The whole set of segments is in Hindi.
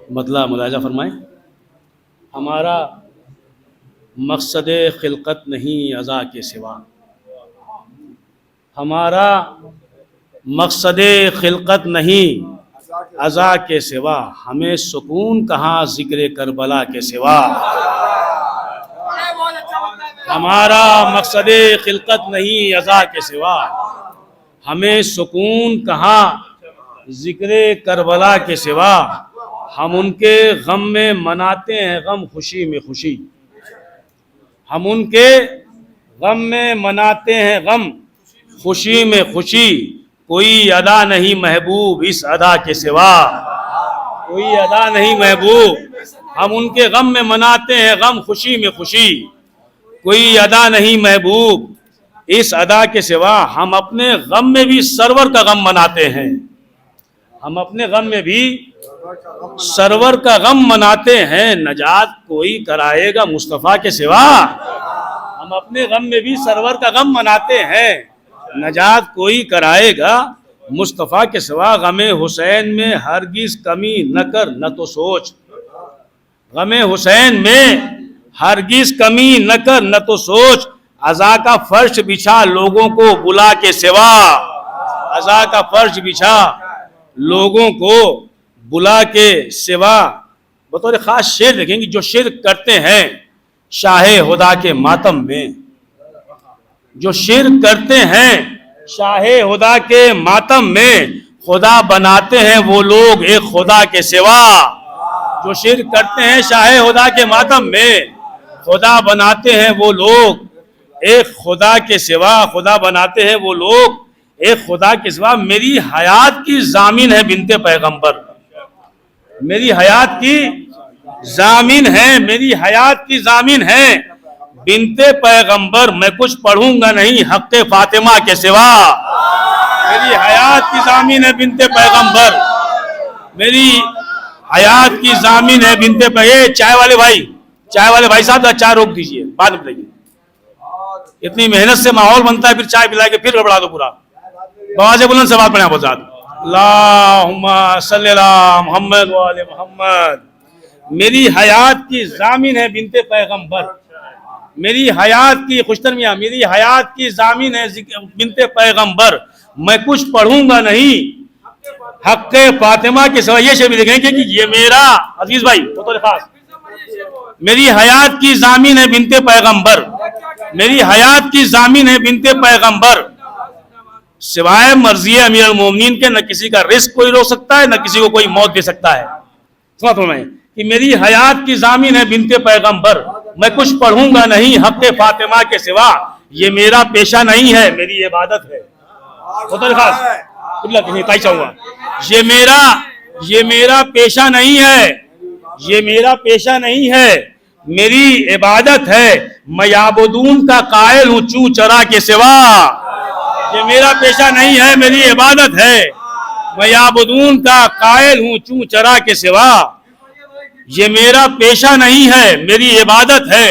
मतलब मुलाजा फरमाएं, हमारा मकसद खिलकत नहीं अज़ा के सिवा, हमारा मकसद खिलकत नहीं अज़ा के सिवा, हमें सुकून कहाँ ज़िक्र करबला के सिवा। हमारा मकसद खिलकत नहीं अज़ा के सिवा, हमें सुकून कहाँ ज़िक्र करबला के सिवा। हम उनके गम में मनाते हैं गम खुशी में खुशी, हम उनके गम में मनाते हैं गम खुशी में खुशी। कोई अदा नहीं महबूब इस अदा के सिवा, कोई अदा नहीं महबूब। हम उनके गम में मनाते हैं गम खुशी में खुशी, कोई अदा नहीं महबूब इस अदा के सिवा। हम अपने गम में भी सरवर का गम मनाते हैं, हम अपने गम में भी सरवर का गम मनाते हैं। नजात कोई कराएगा मुस्तफ़ा के सिवा, हम अपने गम में भी सरवर का गम मनाते हैं। नजात कोई कराएगा मुस्तफ़ा के सिवा। गमे हुसैन में हरगिज़ कमी न कर न तो सोच, गमे हुसैन में हरगिज़ कमी न कर न तो सोच। अज़ा का फर्श बिछा लोगों को बुला के सिवा, अज़ा का फर्श बिछा लोगों को बुला के सिवा। बतौर ख़ास शेर देखेंगे, जो शेर करते हैं शाहे खुदा के मातम में, जो शेर करते हैं शाहे खुदा के मातम में, खुदा बनाते हैं वो लोग एक खुदा के सिवा। जो शेर करते हैं शाहे खुदा के मातम में, खुदा बनाते हैं वो लोग एक खुदा के सिवा, खुदा बनाते हैं वो लोग एक खुदा के सिवा। मेरी हयात की जामीन है बिनते पैगंबर, मेरी हयात की जामीन है, मेरी हयात की जामीन है बिनते पैगंबर। मैं कुछ पढ़ूंगा नहीं हक़्क़े फातिमा के सिवा, मेरी हयात की जामीन है बिनते पैगंबर, मेरी हयात की जामीन है बिनते पैगंबर। चाय वाले भाई साहब चाय रोक दीजिए, बाद में बताइए। इतनी मेहनत से माहौल बनता है, फिर चाय पिला के फिर गड़बड़ा दो पूरा। बावाज़े बुलंद से बात पढ़े आप साथ, अल्लाहुम्मा सल्ली अला मुहम्मद व आले मुहम्मद। मेरी हयात की जामीन है बिनते पैगंबर, मेरी हयात की खुशतरमिया, मेरी हयात की जामीन है बिनते पैगंबर। मैं कुछ पढ़ूंगा नहीं हक़्क़े फातिमा के सिवा। ये शेर भी देखेंगे कि ये मेरा अजीज भाई वो तो खास, मेरी हयात की जामीन है बिनते पैगंबर, मेरी हयात की जामीन है बिनते पैगंबर। सिवाय मर्जी अमीर अल मोमिनीन के न किसी का रिस्क कोई रोक सकता है, न किसी को कोई मौत दे सकता है। समझ में कि मेरी हयात की जामीन है बिनते पैगंबर। मैं कुछ पढ़ूंगा नहीं हक़्क़े फातिमा के सिवा। ये मेरा पेशा नहीं है, मेरी इबादत है। चाहूंगा ये मेरा पेशा नहीं है, ये मेरा पेशा नहीं है, मेरी इबादत है। मैं याबुदून का कायल हूँ चू चरा के सिवा। ये मेरा पेशा नहीं है, मेरी इबादत है। मैं याबुदून का कायल हूँ चू चरा के सिवा। ये मेरा पेशा नहीं है, मेरी इबादत है।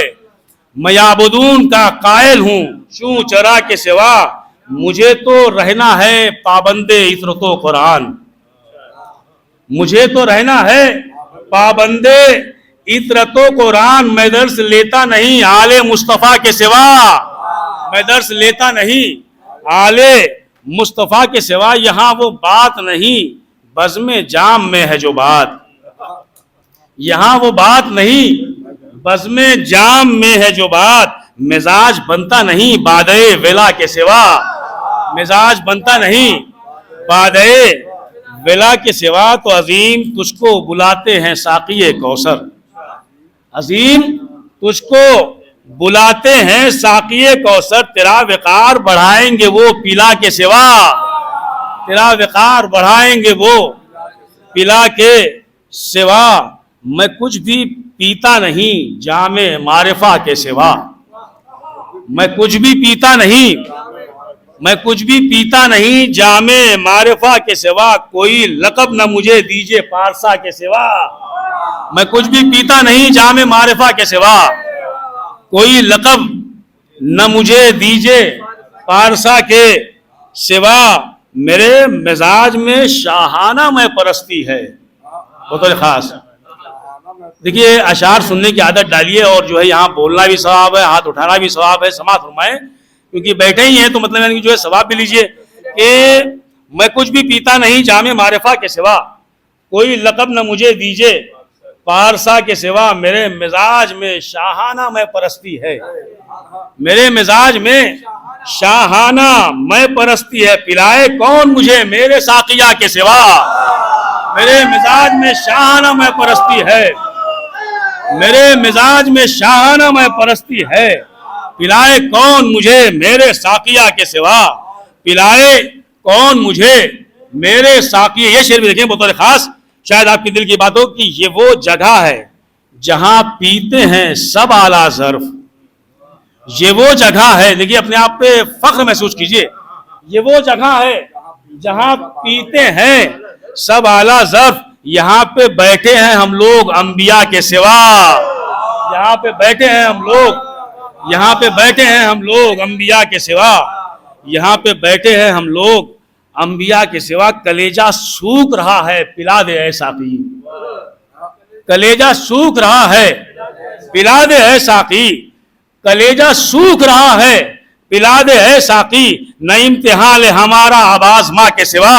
मैं याबुदून का कायल हूँ चू चरा के सिवा। मुझे तो रहना है पाबंदे इतरतो कुरान, मुझे तो रहना है पाबंदे इतरतो कुरान। मैं दर्स लेता नहीं आले मुस्तफ़ा के सिवा, मैं दर्स लेता नहीं आले मुस्तफ़ा के सिवा। यहाँ वो बात नहीं बज़्म जाम में है जो बात, यहाँ वो बात नहीं बज़्म जाम में है जो बात। मिजाज बनता नहीं बादे वेला के सिवा, मिजाज बनता नहीं बादे वेला के सिवा। तो अजीम तुझको बुलाते हैं साक़िए कौसर, अजीम तुझको बुलाते हैं साक़िए कौसर। तेरा विकार बढ़ाएंगे वो पिला के सिवा, तेरा विकार बढ़ाएंगे वो पिला के सिवा। मैं कुछ भी पीता नहीं जामे मारिफा के सिवा, मैं कुछ भी पीता नहीं, मैं कुछ भी पीता नहीं जामे मारिफा के सिवा, कोई लक़ब न मुझे दीजिए पारसा के सिवा। मैं कुछ भी पीता नहीं जामे मारिफा के सिवा, कोई लक़ब न मुझे दीजिए पारसा के सिवा। मेरे मिजाज में शाहाना मैं परस्ती है। बहुत खास देखिए, अशार सुनने की आदत डालिए और जो है यहाँ बोलना भी सवाब है, हाथ उठाना भी सवाब है, समात फरमाएं, क्योंकि बैठे ही हैं तो मतलब यानी जो है सवाब भी लीजिए। कि मैं कुछ भी पीता नहीं जामे मारिफा के सिवा, कोई लक़ब न मुझे दीजिए पारसा के सिवा। मेरे मिजाज में शाहाना मैं परस्ती है, मेरे मिजाज में शाहाना मैं परस्ती है। पिलाए कौन मुझे मेरे साकिया के सिवा, मेरे मिजाज में शाहाना मैं परस्ती है, मेरे मिजाज में शाहाना मैं परस्ती है। पिलाए कौन मुझे मेरे साकिया के सिवा, पिलाए कौन मुझे मेरे साकिया। ये शेर भी देखें बतौर खास, शायद आपके दिल की बात हो कि ये वो जगह है जहां पीते हैं सब आला ज़र्फ। ये वो जगह है, देखिए अपने आप पे फख्र महसूस कीजिए, ये वो जगह है जहां पीते हैं सब आला ज़र्फ। यहाँ पे बैठे हैं हम लोग अंबिया के सिवा, यहाँ पे बैठे हैं हम लोग, यहाँ पे बैठे हैं हम लोग अंबिया के सिवा, यहाँ पे बैठे हैं हम लोग अंबिया के सिवा। कलेजा सूख रहा है पिला दे ऐ साकी, कलेजा सूख रहा है पिला दे ऐ साकी, कलेजा सूख रहा है पिला दे है साकी। न इम्तिहान ले हमारा आवाज माँ के सिवा,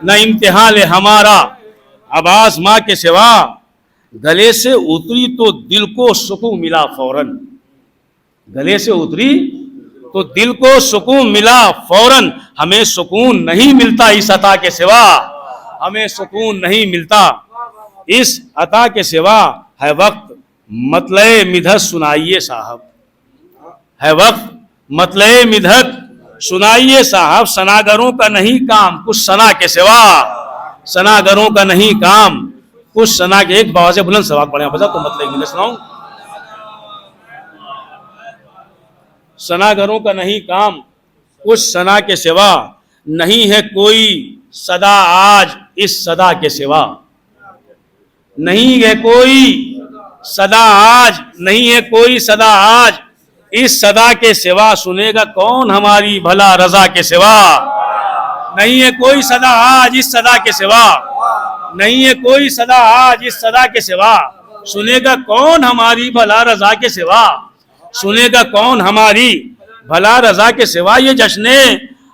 न इम्तिहान ले हमारा आवाज माँ के सिवा। गले से उतरी तो दिल को सुकून मिला फौरन, गले से उतरी तो दिल को सुकून मिला फौरन। हमें सुकून नहीं मिलता इस अता के सिवा, हमें सुकून नहीं मिलता इस अता के सिवा। है वक्त मतले मिधत सुनाइए साहब, है वक्त मतले मिधत सुनाइए साहब। सनागरों का नहीं काम कुछ सना के सिवा, सनागरों का नहीं काम कुछ सना के। एक बाबा से बुलंद सवाब पढ़े बता तो मतले मिधत सुनाऊं। सनागरों का नहीं काम कुछ सना के सिवा, नहीं है कोई सदा आज इस सदा के सिवा। नहीं है कोई सदा आज, नहीं है कोई सदा आज इस सदा के सिवा। सुनेगा कौन हमारी भला रजा के सिवा, नहीं है कोई सदा आज इस सदा के सिवा, नहीं है कोई सदा आज इस सदा के सिवा। सुनेगा कौन हमारी भला रजा के सिवा, सुनेगा कौन हमारी भला रजा के सिवा। ये जश्न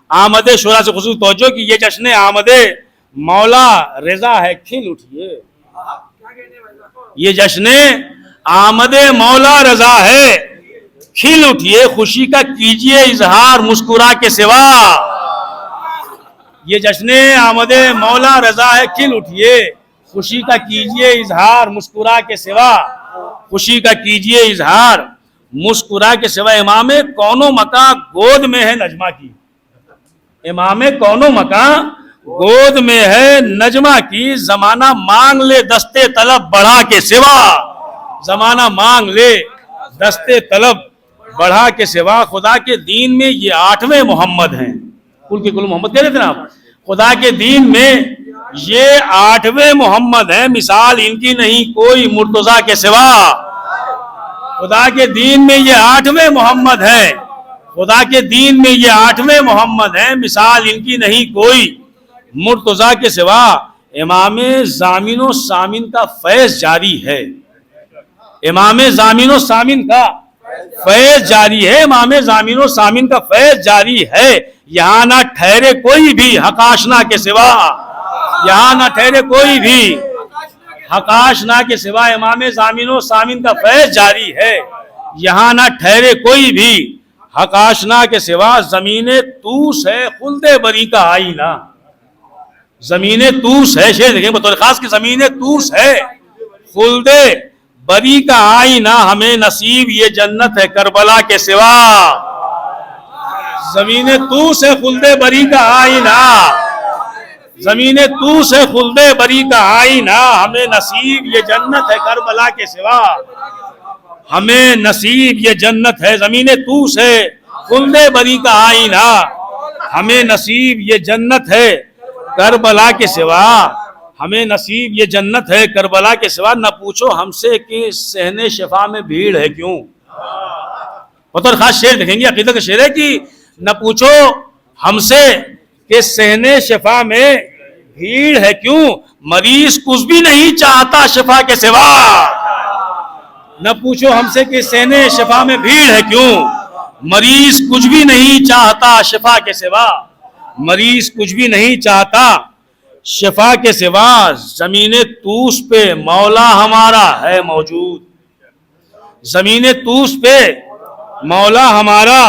आमदे शुरा से खुशूस तवज्जो कि ये जश्न आमदे मौला रजा है, खिल उठिए। ये जश्न आमदे मौला रजा है, खिल उठिए। खुशी का कीजिए इजहार मुस्कुरा के सिवा। ये जश्न आमदे मौला रजा है, खिल उठिए। खुशी का कीजिए इजहार मुस्कुरा के सिवा, खुशी का कीजिए इजहार मुस्कुरा के सिवा। इमामे कौनो मका गोद में है नजमा की, इमामे कौनो मका गोद में है नजमा की। जमाना मांग ले दस्ते तलब बढ़ा के सिवा, जमाना मांग ले दस्ते तलब बढ़ा के सिवा। खुदा के दीन में ये 8वें मोहम्मद हैं, कुल के कुल मोहम्मद कह रहे थे ना आप। खुदा के दीन में ये 8वें मोहम्मद हैं, मिसाल इनकी नहीं कोई मुर्तजा के सिवा। खुदा के दीन में ये 8वें मोहम्मद हैं, खुदा के दीन में ये 8वें मोहम्मद हैं, मिसाल इनकी नहीं कोई मुर्तजा के सिवा। इमामे जामिनो सामिन का फैज जारी है, इमामे जामिनो सामिन का फैज जारी है, इमामे जामिनो सामिन का फैज जारी है। यहाँ ना ठहरे कोई भी हकाशना के सिवा, यहाँ ना ठहरे कोई भी हकाशना के सिवा। इमामे जामिनो सामिन का फैज जारी है, यहाँ ना ठहरे कोई भी हकाशना के सिवा। जमीने तूस है खुल्दे बरी का आईना, जमीने तूस है, शेर देखें बतौर खास की जमीने तूस है खुल्दे बरी का आईना। हमें नसीब ये जन्नत है करबला के सिवा। जमीने तूस है खुल्दे बरी का आईना, जमीने तूस है खुल्दे बरी का आईना। हमें नसीब ये जन्नत है करबला के सिवा। हमें नसीब ये जन्नत है ज़मीने तूस है, खुल्दे बरी का आईना। हमें नसीब ये जन्नत है करबला के सिवा, हमें नसीब ये जन्नत है करबला के सिवा। न पूछो हमसे कि सहने शिफा में भीड़ है क्यों। बतौर खास शेर देखेंगे, अकीदत का शेर है कि न पूछो हमसे कि सहने शिफा में भीड़ है क्यों, मरीज कुछ भी नहीं चाहता शिफा के सिवा। न पूछो हमसे कि सहने शिफा में भीड़ है क्यों, मरीज कुछ भी नहीं चाहता शिफा के सिवा। मरीज कुछ भी नहीं चाहता शिफा के सिवा। जमीने तूस पे मौला हमारा है मौजूद, जमीने तूस पे मौला हमारा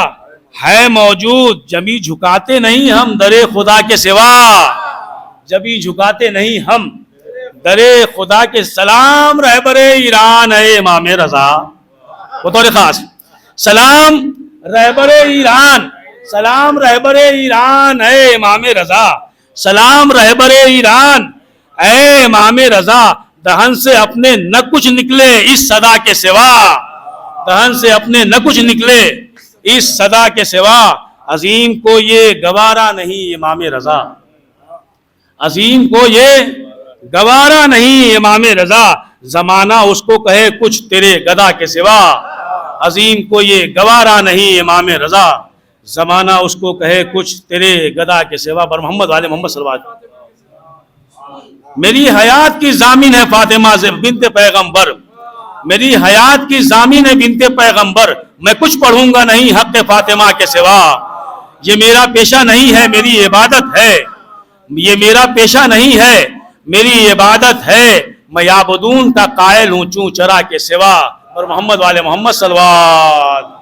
है मौजूद। जमी झुकाते नहीं हम दरे खुदा के सिवा, जमी झुकाते नहीं हम दरे खुदा के। सलाम रहबरे ईरान है इमाम रजा, बतौर खास सलाम रहबरे ईरान, सलाम रहबरे ईरान है इमाम रजा। सलाम रहबरे ईरान ऐ इमाम रजा। दहन से अपने न कुछ निकले इस सदा के सिवा, दहन से अपने न कुछ निकले इस सदा के सिवा। अजीम को ये गवारा नहीं इमाम रजा, अजीम को ये गवारा नहीं इमाम रजा। जमाना उसको कहे कुछ तेरे गदा के सिवा, अजीम को ये गवारा नहीं इमाम रजा। जमाना उसको कहे कुछ तेरे गदा के सिवा। बर मोहम्मद वाले मोहम्मद सल्लल्लाहु अलैहि वसल्लम। मेरी हयात की जामिन है फातिमा से बिनते पैगंबर, मेरी हयात की जामिन है बिनते पैगंबर। मैं कुछ पढ़ूंगा नहीं हक़ फातिमा के सिवा। ये मेरा पेशा नहीं है मेरी इबादत है, ये मेरा पेशा नहीं है मेरी इबादत है। मैं याबुदून का कायल हूँ चूं चरा के सिवा। और मोहम्मद वाले मोहम्मद सल्लल्लाहु